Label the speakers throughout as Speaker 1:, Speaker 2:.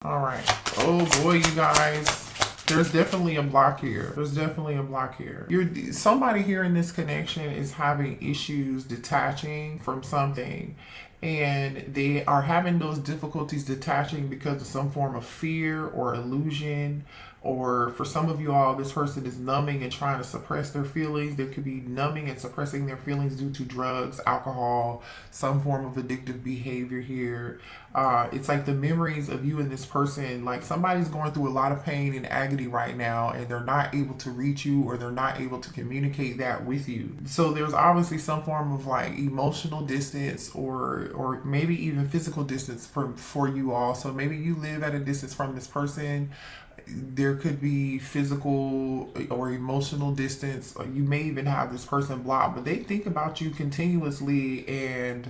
Speaker 1: All right. Oh boy, you guys. There's definitely a block here. There's definitely a block here. Somebody here in this connection is having issues detaching from something, and they are having those difficulties detaching because of some form of fear or illusion. Or for some of you all, this person is numbing and trying to suppress their feelings. They could be numbing and suppressing their feelings due to drugs, alcohol, some form of addictive behavior here. It's like the memories of you and this person, like somebody's going through a lot of pain and agony right now, and they're not able to reach you, or they're not able to communicate that with you. So there's obviously some form of like emotional distance, or maybe even physical distance for you all. So maybe you live at a distance from this person. There could be physical or emotional distance. Or you may even have this person blocked, but they think about you continuously, and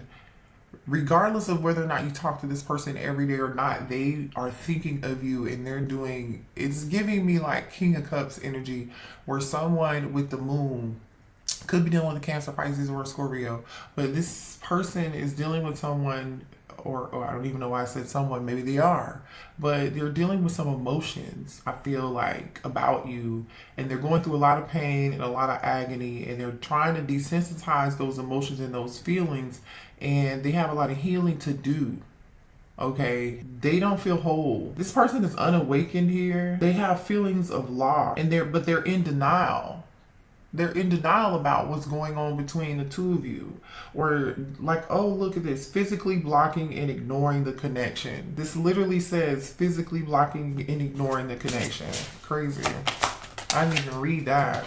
Speaker 1: regardless of whether or not you talk to this person every day or not, they are thinking of you, and they're doing, it's giving me like King of Cups energy, where someone with the moon could be dealing with a Cancer, Pisces, or a Scorpio, but this person is dealing with someone, or I don't even know why I said someone, maybe they are, but they're dealing with some emotions, I feel like, about you, and they're going through a lot of pain and a lot of agony, and they're trying to desensitize those emotions and those feelings, and they have a lot of healing to do. Okay, they don't feel whole. This person is unawakened here. They have feelings of loss, and they're in denial. They're in denial about what's going on between the two of you. Or like, oh, look at this, physically blocking and ignoring the connection. This literally says physically blocking and ignoring the connection. Crazy. I didn't even read that.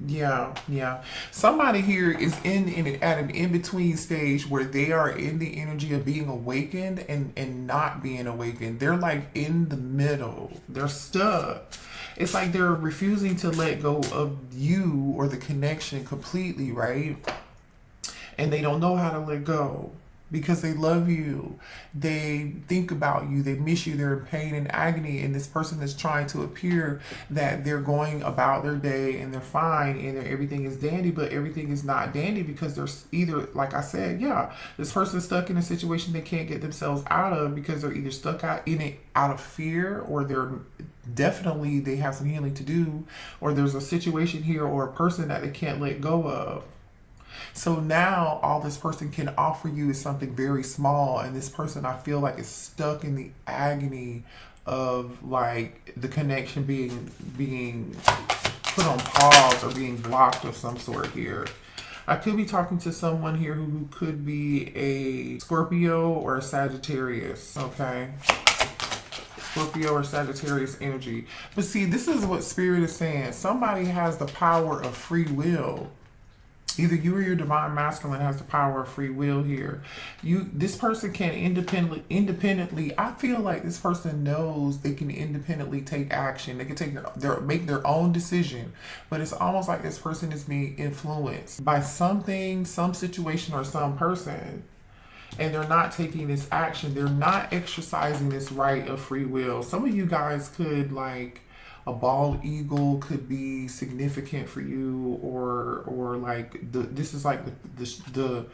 Speaker 1: Yeah. Somebody here is at an in-between stage where they are in the energy of being awakened and not being awakened. They're like in the middle. They're stuck. It's like they're refusing to let go of you or the connection completely, right? And they don't know how to let go because they love you. They think about you. They miss you. They're in pain and agony. And this person is trying to appear that they're going about their day and they're fine and everything is dandy, but everything is not dandy because they're either, like I said, yeah, this person's stuck in a situation they can't get themselves out of because they're either stuck out in it out of fear, or they're definitely, they have some healing to do, or there's a situation here or a person that they can't let go of. So now all this person can offer you is something very small, and this person, I feel like, is stuck in the agony of like the connection being put on pause or being blocked of some sort here. I could be talking to someone here who could be a Scorpio or a Sagittarius, okay? Scorpio or Sagittarius energy. But see, this is what Spirit is saying. Somebody has the power of free will. Either you or your divine masculine has the power of free will here. This person can independently. I feel like this person knows they can independently take action. They can make their own decision. But it's almost like this person is being influenced by something, some situation, or some person. And they're not taking this action. They're not exercising this right of free will. Some of you guys could, like, a bald eagle could be significant for you, or like this is like the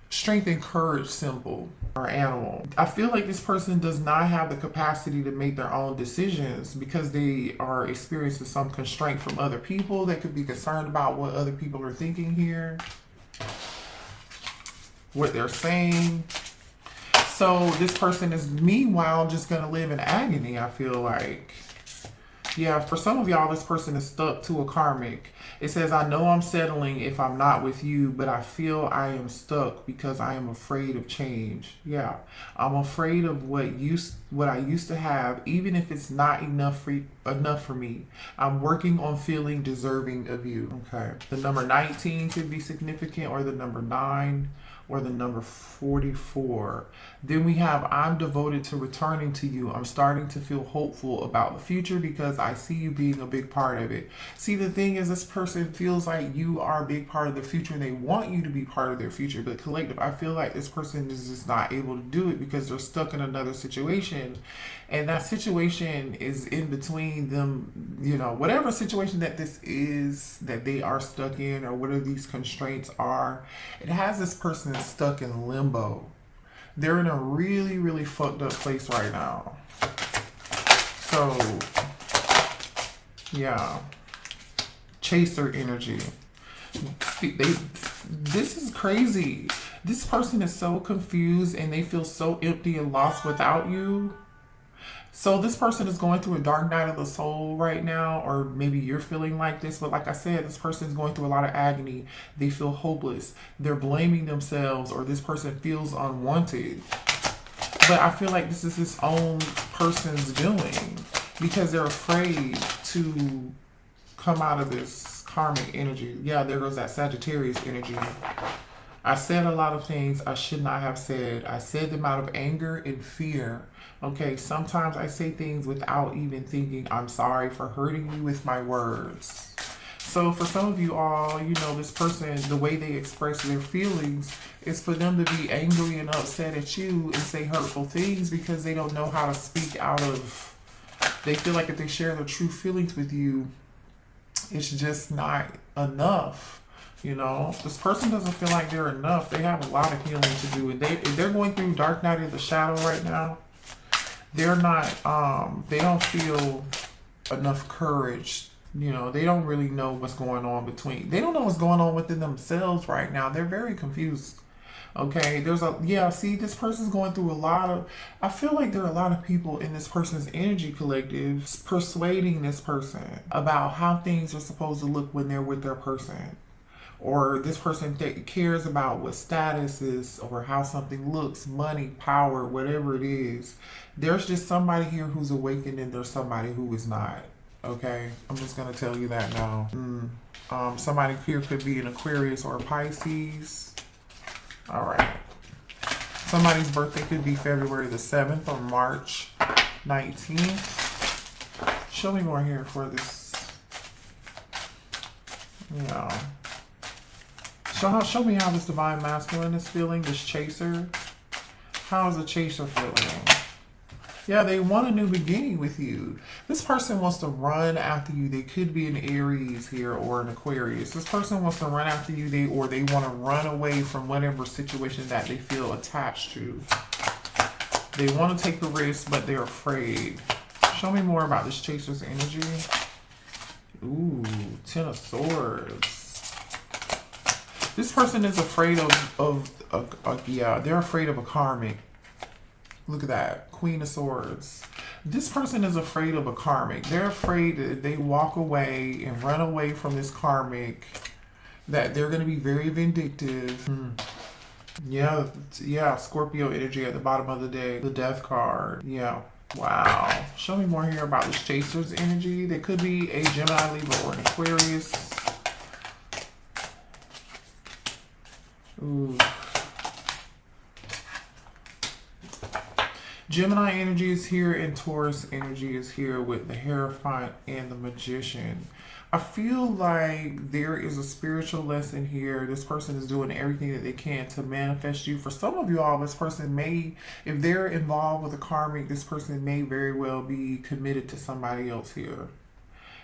Speaker 1: strength and courage symbol or animal. I feel like this person does not have the capacity to make their own decisions because they are experiencing some constraint from other people. They could be concerned about what other people are thinking here, what they're saying. So this person is meanwhile just going to live in agony, I feel like. Yeah, for some of y'all, this person is stuck to a karmic. It says, I know I'm settling if I'm not with you, but I feel I am stuck because I am afraid of change. Yeah, I'm afraid of what I used to have, even if it's not enough for me. I'm working on feeling deserving of you. Okay. The number 19 could be significant, or the number 9. Or the number 44. Then we have, I'm devoted to returning to you. I'm starting to feel hopeful about the future because I see you being a big part of it. See, the thing is, this person feels like you are a big part of the future and they want you to be part of their future. But collective, I feel like this person is just not able to do it because they're stuck in another situation. And that situation is in between them, whatever situation that this is that they are stuck in, or whatever these constraints are, it has this person stuck in limbo. They're in a really, really fucked up place right now. So, yeah. Chaser energy. This is crazy. This person is so confused and they feel so empty and lost without you. So this person is going through a dark night of the soul right now, or maybe you're feeling like this, but like I said, this person is going through a lot of agony. They feel hopeless. They're blaming themselves, or this person feels unwanted. But I feel like this is his own person's doing because they're afraid to come out of this karmic energy. Yeah, there goes that Sagittarius energy. I said a lot of things I should not have said. I said them out of anger and fear. Okay, sometimes I say things without even thinking. I'm sorry for hurting you with my words. So for some of you all, you know, this person, the way they express their feelings is for them to be angry and upset at you and say hurtful things because they don't know how to speak out of, they feel like if they share their true feelings with you, it's just not enough. You know, this person doesn't feel like they're enough. They have a lot of healing to do. And if they're going through dark night of the shadow right now, they're not, they don't feel enough courage. You know, they don't really know what's going on they don't know what's going on within themselves right now. They're very confused. Okay, see, this person's going through a lot of, I feel like there are a lot of people in this person's energy collective persuading this person about how things are supposed to look when they're with their person. Or this person cares about what status is or how something looks, money, power, whatever it is. There's just somebody here who's awakened and there's somebody who is not. Okay, I'm just going to tell you that now. Somebody here could be an Aquarius or a Pisces. All right. Somebody's birthday could be February the 7th or March 19th. Show me more here for this. Yeah. Show me how this divine masculine is feeling, this chaser. How is the chaser feeling? Yeah, they want a new beginning with you. This person wants to run after you. They could be an Aries here or an Aquarius. This person wants to run after you, they want to run away from whatever situation that they feel attached to. They want to take the risk, but they're afraid. Show me more about this chaser's energy. Ooh, 10 of Swords. This person is afraid they're afraid of a karmic. Look at that, Queen of Swords. This person is afraid of a karmic. They're afraid that if they walk away and run away from this karmic, that they're going to be very vindictive. Yeah, Scorpio energy at the bottom of the deck. The Death card. Yeah. Wow. Show me more here about this chaser's energy. They could be a Gemini, Libra, or an Aquarius. Ooh. Gemini energy is here and Taurus energy is here with the Hierophant and the Magician. I feel like there is a spiritual lesson here. This person is doing everything that they can to manifest you. For some of you all, this person may, if they're involved with a karmic, this person may very well be committed to somebody else here.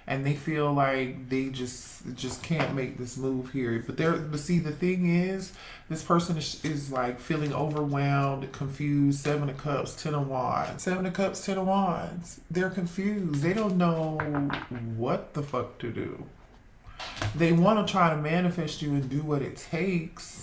Speaker 1: And they feel like they just can't make this move here. But see, the thing is, this person is like feeling overwhelmed, confused. 7 of Cups, 10 of Wands. 7 of Cups, 10 of Wands. They're confused. They don't know what the fuck to do. They want to try to manifest you and do what it takes.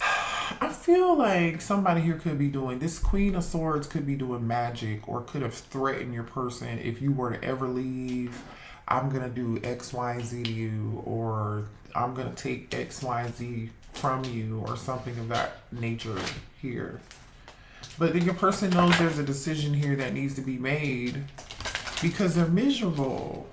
Speaker 1: I feel like somebody here could be doing, this Queen of Swords could be doing magic or could have threatened your person if you were to ever leave. I'm going to do X, Y, and Z to you, or I'm going to take X, Y, and Z from you, or something of that nature here. But your person knows there's a decision here that needs to be made because they're miserable.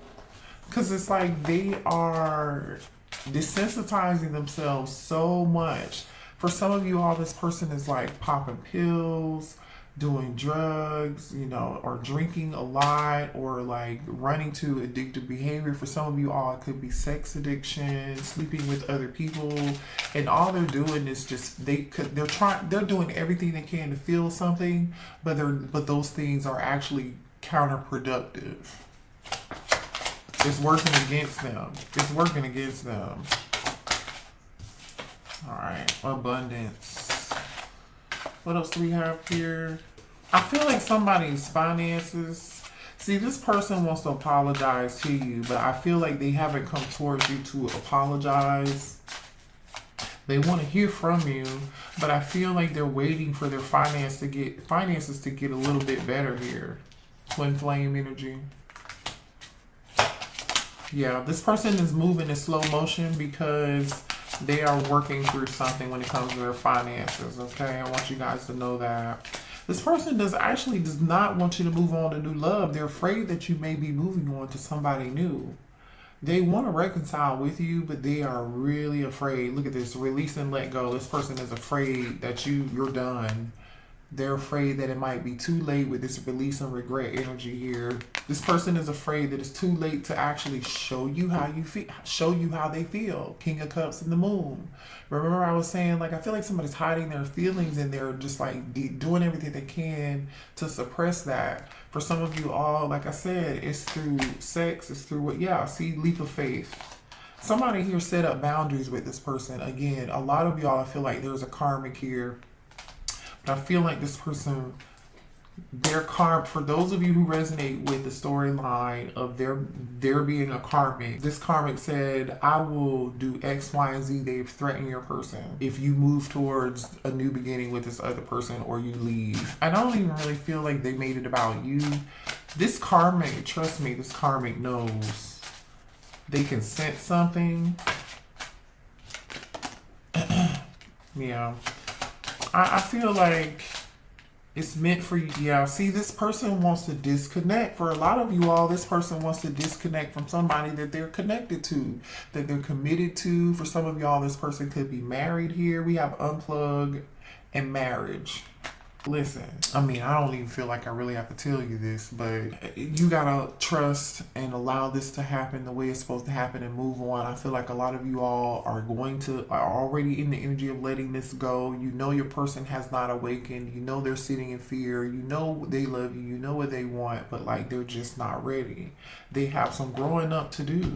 Speaker 1: Because it's like they are desensitizing themselves so much. For some of you all, this person is like popping pills, doing drugs, you know, or drinking a lot, or like running to addictive behavior. For some of you all, it could be sex addiction, sleeping with other people, and all they're doing is just they're doing everything they can to feel something, but those things are actually counterproductive. It's working against them. It's working against them. All right, abundance. What else do we have here? I feel like somebody's finances. See, this person wants to apologize to you, but I feel like they haven't come towards you to apologize. They want to hear from you, but I feel like they're waiting for their finances to get a little bit better here. Twin flame energy. Yeah, this person is moving in slow motion because they are working through something when it comes to their finances, okay? I want you guys to know that. This person does not want you to move on to new love. They're afraid that you may be moving on to somebody new. They want to reconcile with you, but they are really afraid. Look at this, release and let go. This person is afraid that you're done. They're afraid that it might be too late with this release and regret energy here. This person is afraid that it's too late to actually show you how you feel, show you how they feel. King of Cups and the Moon. Remember I was saying, like, I feel like somebody's hiding their feelings and they're just like doing everything they can to suppress that. For some of you all, like I said, it's through sex, it's through what, yeah, see, leap of faith. Somebody here set up boundaries with this person. Again, a lot of y'all, I feel like there's a karmic here. But I feel like this person, their karma, for those of you who resonate with the storyline of there being a karmic, this karmic said, I will do X, Y, and Z. They've threatened your person if you move towards a new beginning with this other person or you leave. And I don't even really feel like they made it about you. This karmic, trust me, this karmic knows. They can sense something. Yeah. I feel like it's meant for you. Yeah, see, this person wants to disconnect. For a lot of you all, this person wants to disconnect from somebody that they're connected to, that they're committed to. For some of y'all, this person could be married here. We have unplug and marriage. Listen, I mean, I don't even feel like I really have to tell you this, but you gotta trust and allow this to happen the way it's supposed to happen and move on. I feel like a lot of you all are already in the energy of letting this go. You know your person has not awakened. You know they're sitting in fear. You know they love you. You know what they want, but like they're just not ready. They have some growing up to do.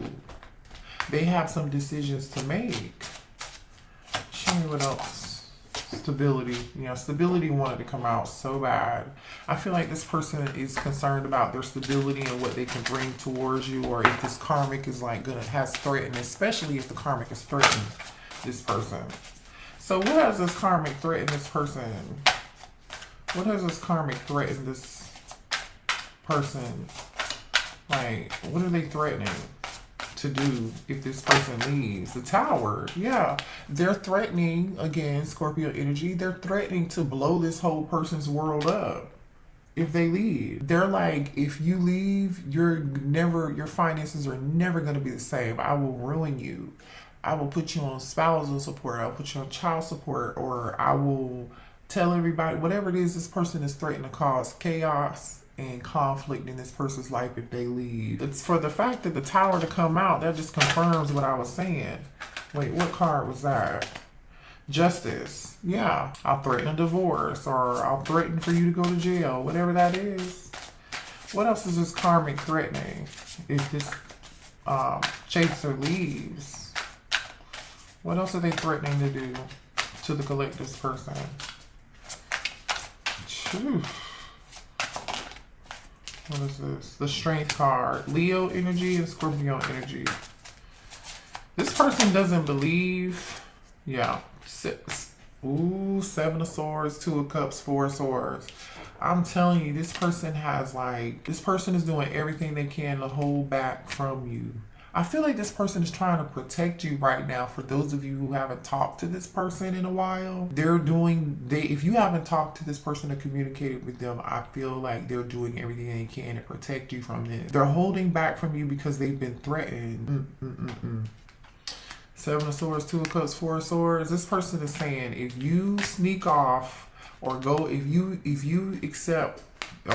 Speaker 1: They have some decisions to make. Show me what else. Stability. You know, stability wanted to come out so bad. I feel like this person is concerned about their stability and what they can bring towards you, or if this karmic is like has threatened, especially if the karmic has threatened this person. So what has this karmic threatened this person? What has this karmic threatened this person? Like, what are they threatening to do if this person leaves? The Tower. Yeah, they're threatening, again, Scorpio energy, they're threatening to blow this whole person's world up if they leave. They're like, if you leave, your finances are never going to be the same. I will ruin you. I will put you on spousal support. I'll put you on child support, or I will tell everybody, whatever it is, this person is threatening to cause chaos and conflict in this person's life if they leave. It's for the fact that the Tower to come out, that just confirms what I was saying. Wait, what card was that? Justice. Yeah, I'll threaten a divorce, or I'll threaten for you to go to jail, whatever that is. What else is this karmic threatening if this chaser leaves? What else are they threatening to do to the collective's person? Phew. What is this? The Strength card. Leo energy and Scorpio energy. This person doesn't believe. Yeah. Ooh, 7 of Swords, 2 of Cups, 4 of Swords. I'm telling you, this person is doing everything they can to hold back from you. I feel like this person is trying to protect you right now. For those of you who haven't talked to this person in a while, if you haven't talked to this person or communicated with them, I feel like they're doing everything they can to protect you from this. They're holding back from you because they've been threatened. 7 of Swords, 2 of Cups, 4 of Swords. This person is saying, if you sneak off or go, if you accept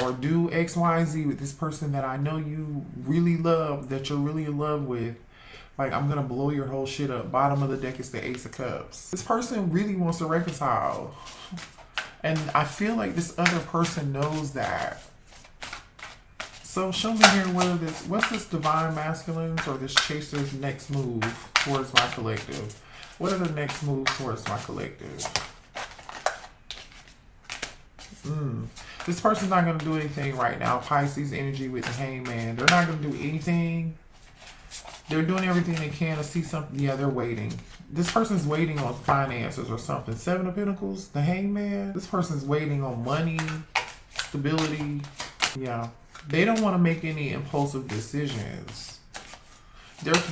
Speaker 1: or do X, Y, and Z with this person that I know you really love, that you're really in love with, like, I'm gonna blow your whole shit up. Bottom of the deck is the Ace of Cups. This person really wants to reconcile. And I feel like this other person knows that. So show me here what's this Divine Masculines or this Chaser's next move towards my collective? What are the next moves towards my collective? This person's not going to do anything right now. Pisces energy with the Hangman. They're not going to do anything. They're doing everything they can to see something. Yeah, they're waiting. This person's waiting on finances or something. Seven of Pentacles, the Hangman. This person's waiting on money, stability. Yeah. They don't want to make any impulsive decisions.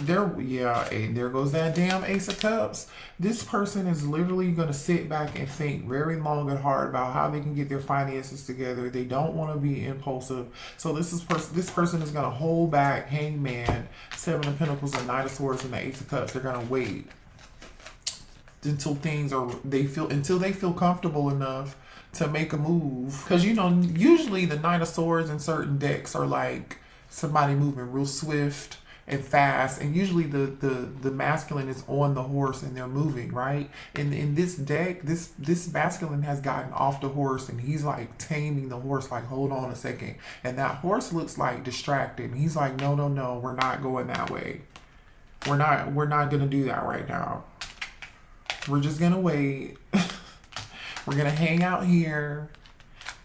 Speaker 1: Yeah, and there goes that damn Ace of Cups. This person is literally going to sit back and think very long and hard about how they can get their finances together. They don't want to be impulsive. So this person is going to hold back. Hangman, Seven of Pentacles, and Knight of Swords, and the Ace of Cups. They're going to wait until until they feel comfortable enough to make a move. Because, you know, usually the Knight of Swords in certain decks are like somebody moving real swift and fast, and usually the masculine is on the horse and they're moving, right? And in this deck, this masculine has gotten off the horse and he's like taming the horse, like, hold on a second. And that horse looks like distracted. And he's like, no, we're not going that way. We're not gonna do that right now. We're just gonna wait. We're gonna hang out here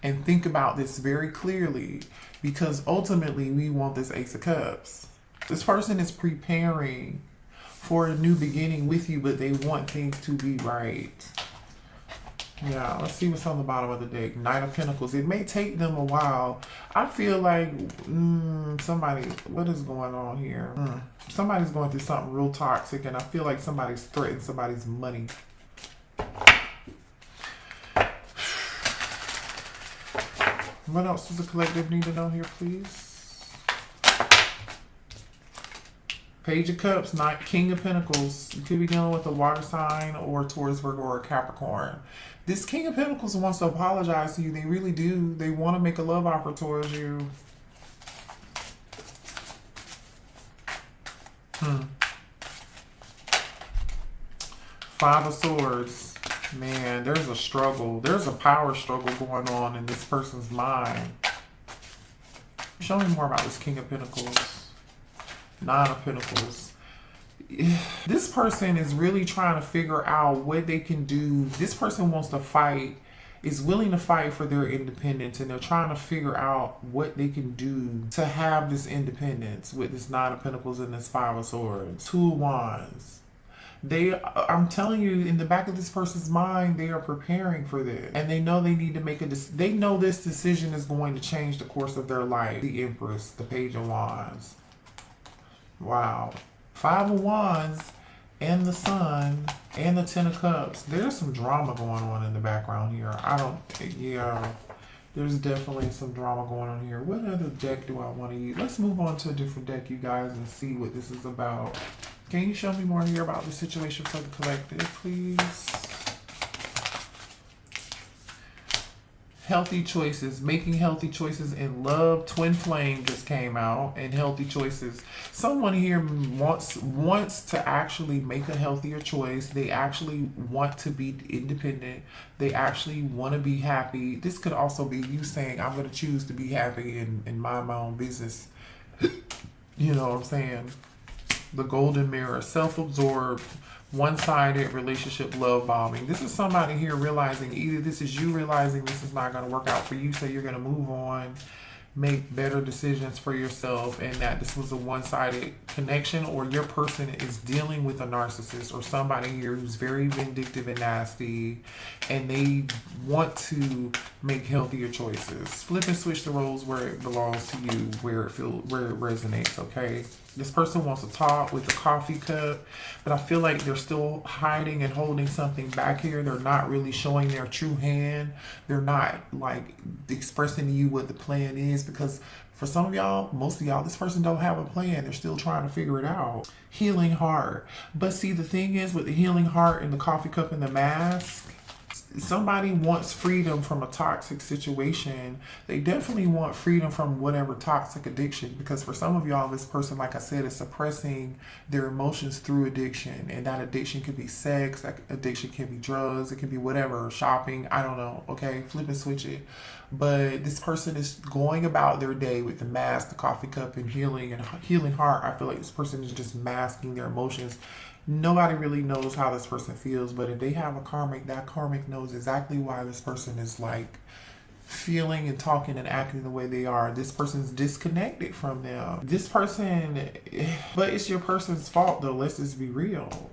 Speaker 1: and think about this very clearly, because ultimately we want this Ace of Cups. This person is preparing for a new beginning with you, but they want things to be right. Yeah, let's see what's on the bottom of the deck. Knight of Pentacles. It may take them a while. I feel like what is going on here? Somebody's going through something real toxic, and I feel like somebody's threatened somebody's money. What else does the collective need to know here, please? Page of Cups, King of Pentacles. You could be dealing with a water sign or Taurus, Virgo, or Capricorn. This King of Pentacles wants to apologize to you. They really do. They want to make a love offer towards you. Five of Swords. Man, there's a struggle. There's a power struggle going on in this person's mind. Show me more about this King of Pentacles. Nine of Pentacles. This person is really trying to figure out what they can do. This person wants to fight, is willing to fight for their independence, and they're trying to figure out what they can do to have this independence with this Nine of Pentacles and this Five of Swords. Two of Wands. I'm telling you, in the back of this person's mind, they are preparing for this, and they know they need to make they know this decision is going to change the course of their life. The Empress, the Page of Wands. Wow. Five of Wands and the Sun and the Ten of Cups. There's some drama going on in the background here. There's definitely some drama going on here. What other deck do I want to use? Let's move on to a different deck, you guys, and see what this is about. Can you show me more here about the situation for the collective, please? Healthy choices, making healthy choices in love. Twin flame just came out, and healthy choices. Someone here wants to actually make a healthier choice. They actually want to be independent. They actually want to be happy. This could also be you saying, I'm going to choose to be happy and mind my own business. You know what I'm saying? The Golden Mirror, self-absorbed, one-sided relationship, love bombing. This is somebody here realizing, either this is you realizing this is not going to work out for you, so you're going to move on, make better decisions for yourself, and that this was a one-sided connection, or your person is dealing with a narcissist or somebody here who's very vindictive and nasty, and they want to make healthier choices. Flip and switch the roles where it belongs to you, where it resonates, okay? This person wants to talk with a coffee cup, but I feel like they're still hiding and holding something back here. They're not really showing their true hand. They're not like expressing to you what the plan is, because for some of y'all, most of y'all, this person don't have a plan. They're still trying to figure it out. Healing heart. But see, the thing is with the healing heart and the coffee cup and the mask, somebody wants freedom from a toxic situation. They definitely want freedom from whatever toxic addiction, because for some of y'all, this person, like I said, is suppressing their emotions through addiction, and that addiction could be sex, that addiction can be drugs, it can be whatever, shopping, I don't know, okay, flip and switch it. But this person is going about their day with the mask, the coffee cup, and healing heart. I feel like this person is just masking their emotions. Nobody really knows how this person feels, but if they have a karmic, that karmic knows exactly why this person is like feeling and talking and acting the way they are. This person's disconnected from them. This person, but it's your person's fault though. Let's just be real.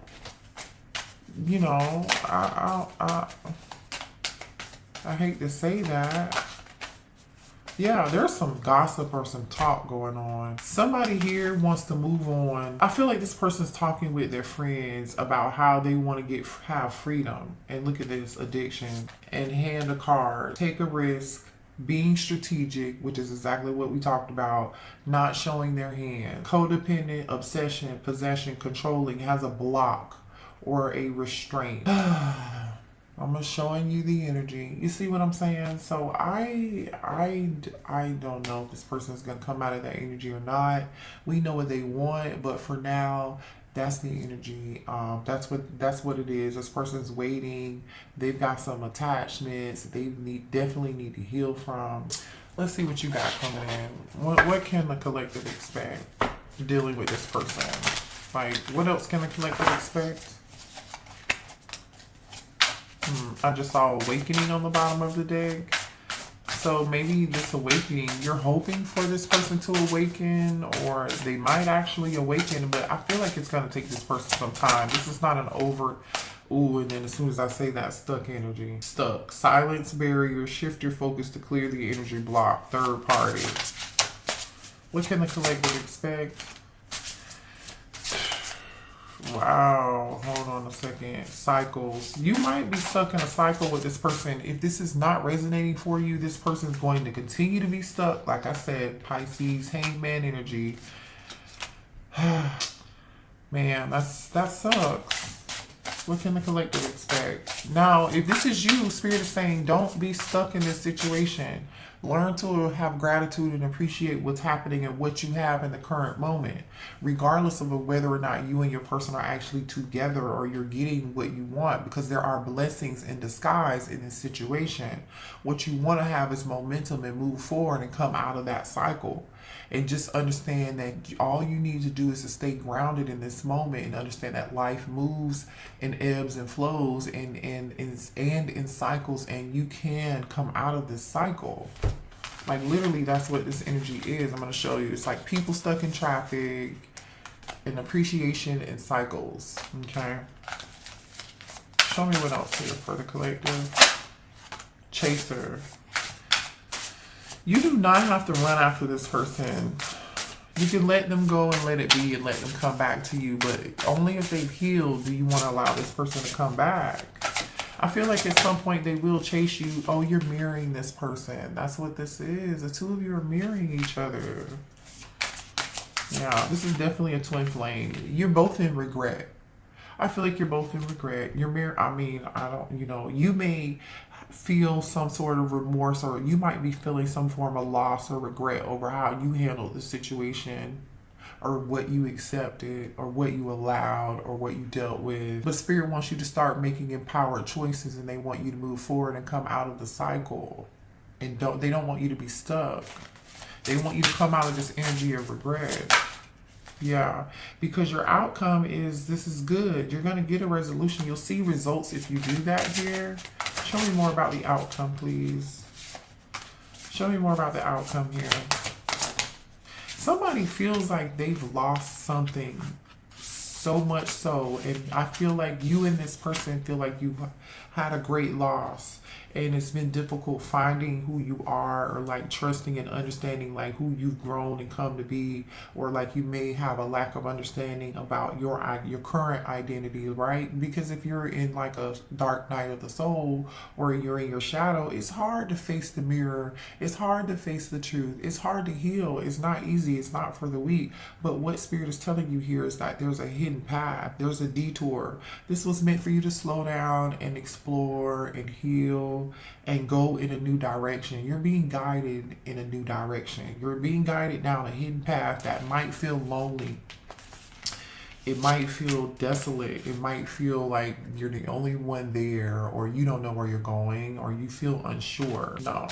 Speaker 1: You know, I hate to say that. Yeah, there's some gossip or some talk going on. Somebody here wants to move on. I feel like this person's talking with their friends about how they want to have freedom. And look at this, addiction. And hand a card. Take a risk. Being strategic, which is exactly what we talked about. Not showing their hand. Codependent, obsession, possession, controlling, has a block or a restraint. I'm just showing you the energy. You see what I'm saying? So I don't know if this person is gonna come out of that energy or not. We know what they want, but for now, that's the energy. That's what it is. This person's waiting. They've got some attachments they definitely need to heal from. Let's see what you got coming in. What can the collective expect dealing with this person? Like, what else can the collective expect? I just saw awakening on the bottom of the deck. So maybe this awakening, you're hoping for this person to awaken, or they might actually awaken, but I feel like it's going to take this person some time. This is not an overt, ooh, and then as soon as I say that, stuck energy. Stuck. Silence barrier, shift your focus to clear the energy block. Third party. What can the collective expect? Wow, hold on a second. Cycles. You might be stuck in a cycle with this person. If this is not resonating for you, this person is going to continue to be stuck. Like I said, Pisces, hangman energy. Man, that sucks. What can the collective expect? Now, if this is you, Spirit is saying, don't be stuck in this situation. Learn to have gratitude and appreciate what's happening and what you have in the current moment, regardless of whether or not you and your person are actually together or you're getting what you want, because there are blessings in disguise in this situation. What you want to have is momentum and move forward and come out of that cycle. And just understand that all you need to do is to stay grounded in this moment and understand that life moves and ebbs and flows and in cycles, and you can come out of this cycle. Like literally, that's what this energy is. I'm going to show you. It's like people stuck in traffic and appreciation and cycles. Okay. Show me what else here for the collective. Chaser. You do not have to run after this person. You can let them go and let it be and let them come back to you, but only if they've healed do you want to allow this person to come back. I feel like at some point they will chase you. Oh, you're mirroring this person. That's what this is. The two of you are mirroring each other. Yeah, this is definitely a twin flame. You're both in regret. I feel like you're both in regret. You may feel some sort of remorse, or you might be feeling some form of loss or regret over how you handled the situation, or what you accepted, or what you allowed, or what you dealt with. But Spirit wants you to start making empowered choices, and they want you to move forward and come out of the cycle. And they don't want you to be stuck. They want you to come out of this energy of regret. Yeah, because your outcome is, this is good. You're going to get a resolution. You'll see results if you do that here. Show me more about the outcome, please. Show me more about the outcome here. Somebody feels like they've lost something, so much so, and I feel like you and this person feel like you've had a great loss, and it's been difficult finding who you are, or like trusting and understanding like who you've grown and come to be, or like you may have a lack of understanding about your current identity, right? Because if you're in like a dark night of the soul, or you're in your shadow, it's hard to face the mirror. It's hard to face the truth. It's hard to heal. It's not easy. It's not for the weak. But what Spirit is telling you here is that there's a hidden path. There's a detour. This was meant for you to slow down and explore and heal and go in a new direction. You're being guided in a new direction. You're being guided down a hidden path that might feel lonely. It might feel desolate. It might feel like you're the only one there, or you don't know where you're going, or you feel unsure. No.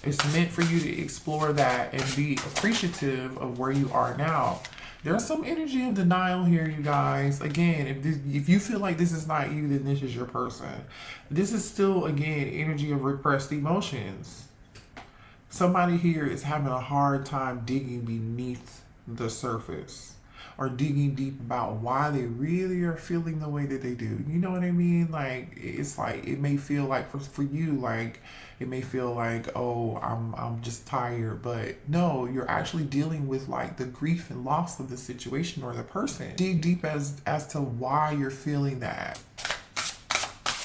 Speaker 1: It's meant for you to explore that and be appreciative of where you are now. There's some energy of denial here, you guys. Again, if you feel like this is not you, then this is your person. This is still, again, energy of repressed emotions. Somebody here is having a hard time digging beneath the surface or digging deep about why they really are feeling the way that they do. You know what I mean? Like it's like it may feel like for you like it may feel like, oh, I'm just tired, but no, you're actually dealing with like the grief and loss of the situation or the person. Dig deep as to why you're feeling that.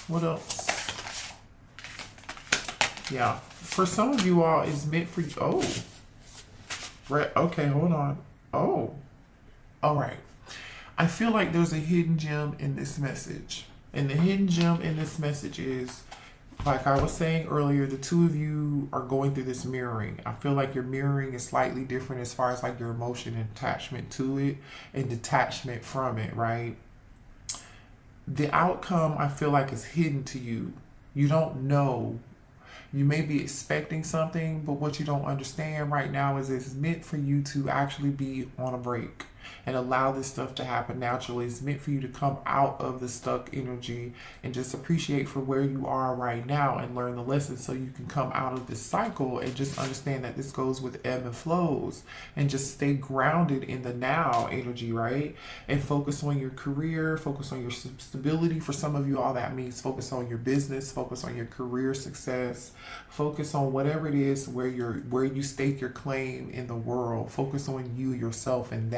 Speaker 1: What else? Yeah. For some of you all, it's meant for you. Oh. Right. Okay, hold on. Oh. All right. I feel like there's a hidden gem in this message. And the hidden gem in this message is, like I was saying earlier, the two of you are going through this mirroring. I feel like your mirroring is slightly different as far as like your emotion and attachment to it and detachment from it, right? The outcome, I feel like, is hidden to you. You don't know. You may be expecting something, but what you don't understand right now is it's meant for you to actually be on a break and allow this stuff to happen naturally. It's meant for you to come out of the stuck energy and just appreciate for where you are right now and learn the lessons so you can come out of this cycle and just understand that this goes with ebb and flows and just stay grounded in the now energy, right? And focus on your career, focus on your stability. For some of you, all that means focus on your business, focus on your career success, focus on whatever it is where you stake your claim in the world. Focus on you, yourself, and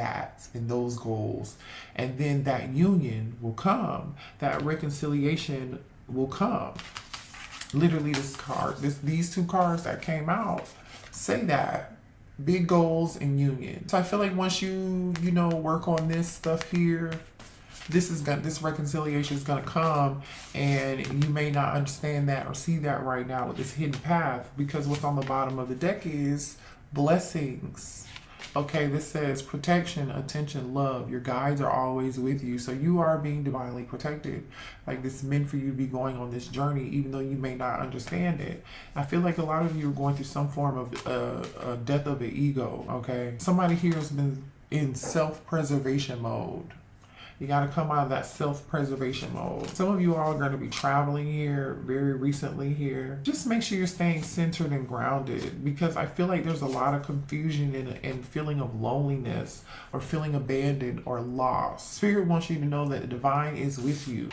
Speaker 1: those goals. And then that union will come. That reconciliation will come. Literally, these two cards that came out say that. Big goals and union. So I feel like once you work on this stuff here, this reconciliation is gonna come, and you may not understand that or see that right now with this hidden path, because what's on the bottom of the deck is blessings. Okay, this says protection, attention, love. Your guides are always with you, so you are being divinely protected. Like this is meant for you to be going on this journey, even though you may not understand it. I feel like a lot of you are going through some form of a death of an ego. Okay, somebody here has been in self-preservation mode. You got to come out of that self-preservation mode. Some of you all are going to be traveling here very recently here. Just make sure you're staying centered and grounded, because I feel like there's a lot of confusion and feeling of loneliness or feeling abandoned or lost. Spirit wants you to know that the divine is with you.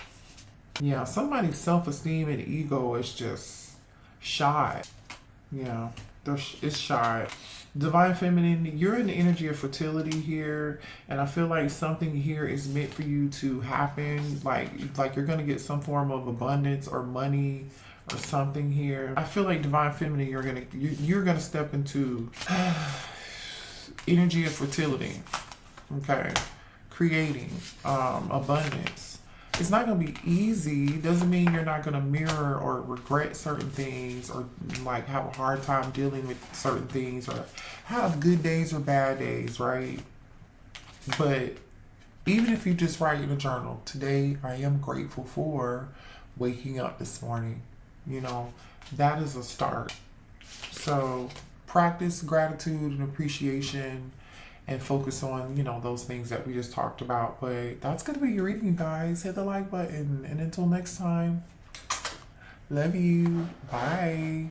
Speaker 1: Yeah, somebody's self-esteem and ego is just shot. Yeah, it's shot. Divine Feminine, you're in the energy of fertility here, and I feel like something here is meant for you to happen. Like you're gonna get some form of abundance or money or something here. I feel like Divine Feminine, you're gonna step into energy of fertility. Okay, creating abundance. It's not going to be easy. Doesn't mean you're not going to mirror or regret certain things or like have a hard time dealing with certain things or have good days or bad days, right? But even if you just write in a journal, today I am grateful for waking up this morning, that is a start. So practice gratitude and appreciation and focus on, those things that we just talked about. But that's going to be your reading, guys. Hit the like button. And until next time, love you. Bye.